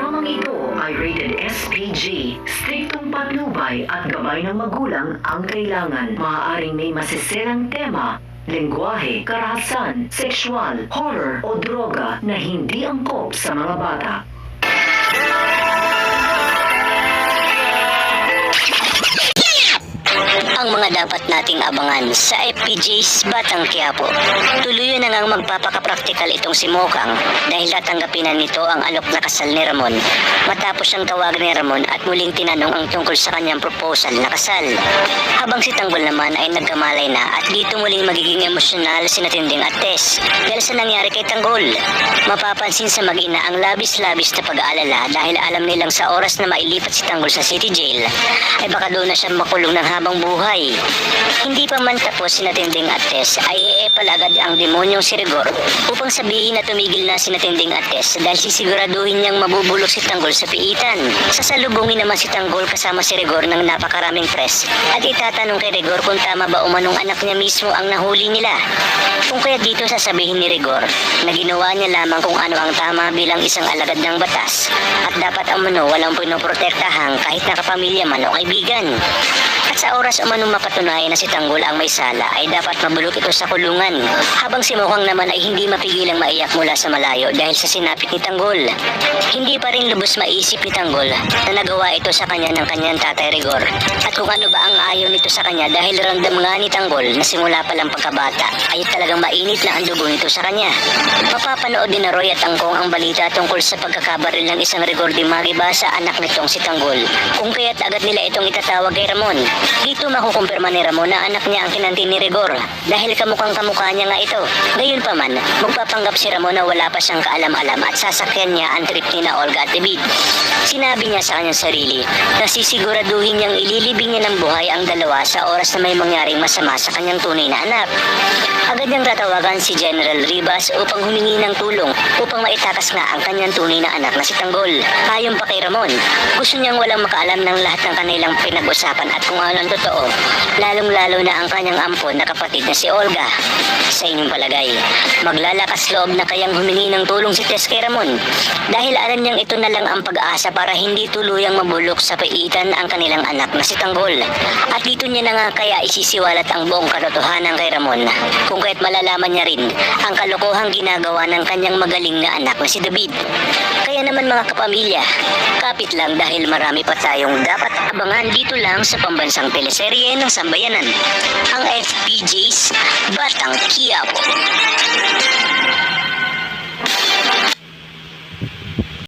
Dramang ito ay rated SPG. Striktong patnubay at gabay ng magulang ang kailangan. Maaaring may masisirang tema, lengguwahe, karahasan, sexual, horror o droga na hindi angkop sa mga bata. Ang mga dapat nating abangan sa FPJ's Batang Quiapo. Tuluyan na ngang magpapaka-practical itong si Mokang dahil tatanggapin na nito ang alok na kasal ni Ramon matapos siyang tawagan ni Ramon at muling tinanong ang tungkol sa kanyang proposal na kasal. Habang si Tanggol naman ay nagkamalay na at dito muling magiging emosyonal si Natinding at Tess dahil sa nangyari kay Tanggol. Mapapansin sa mag-ina ang labis-labis na pag-aalala dahil alam nilang sa oras na mailipat si Tanggol sa city jail ay baka doon na siya makulong ng habang buhay. Hindi pa man tapos si Natinding at Tess ay iepal agad ang demonyong si Rigor upang sabihin na tumigil na si Natinding at Tess dahil sisiguraduhin niyang mabubulok si Tanggol sa piitan. Sasalubungin naman si Tanggol kasama si Rigor ng napakaraming press at itatanong kay Rigor kung tama ba umanong anak niya mismo ang nahuli nila. Kung kaya dito sasabihin ni Rigor na ginawa niya lamang kung ano ang tama bilang isang alagad ng batas at dapat umano walang pinoprotektahan kahit nakapamilya man o kaibigan. At sa oras umanong mapatunayan na si Tanggol ang may sala ay dapat mabulok ito sa kulungan. Habang si Mokang naman ay hindi mapigilang maiyak mula sa malayo dahil sa sinapit ni Tanggol. Hindi pa rin lubos maisip ni Tanggol na nagawa ito sa kanya ng kanyang tatay Rigor. At kung ano ba ang ayaw nito sa kanya dahil ramdam nga ni Tanggol na simula pa lang pagkabata ay talagang mainit na ang dugo nito sa kanya. Mapapanood din na Roy at Angkong ang balita tungkol sa pagkakabaril ng isang Rigor de Magiba sa anak nitong si Tanggol. Kung kaya't agad nila itong itatawag kay Ramon. Dito makukumpirma ni Ramon na anak niya ang kinantin ni Rigor dahil kamukhang kamukha niya nga ito. Gayunpaman, magpapanggap si Ramon na wala pa siyang kaalam-alam at sasakyan niya ang trip ni na Olga at David. Sinabi niya sa kanyang sarili na sisiguraduhin niyang ililibing niya ng buhay ang dalawa sa oras na may mangyaring masama sa kanyang tunay na anak. Agad niyang tatawagan si General Ribas upang humingi ng tulong upang maitakas nga ang kanyang tunay na anak na si Tanggol. Ayon pa kay Ramon, gusto niyang walang makaalam ng lahat ng kanilang pinag-usapan at kung ano ang totoo, lalong-lalo na ang kanyang ampon na kapatid na si Olga. Sa inyong palagay, maglalakas loob na kayang humingi ng tulong si Tess kay Ramon dahil alam niyang ito na lang ang pag-asa para hindi tuluyang mabulok sa paitan ang kanilang anak na si Tanggol. At dito niya na nga kaya isisiwalat ang buong katotohanan kay Ramon kung kaya't malalaman niya rin ang kalokohang ginagawa ng kanyang magaling na anak na si David. Kaya naman mga kapamilya, kapit lang dahil marami pa tayong dapat abangan dito lang sa pambansang teleserye ng Sambayanan, ang FPJ's Batang Quiapo.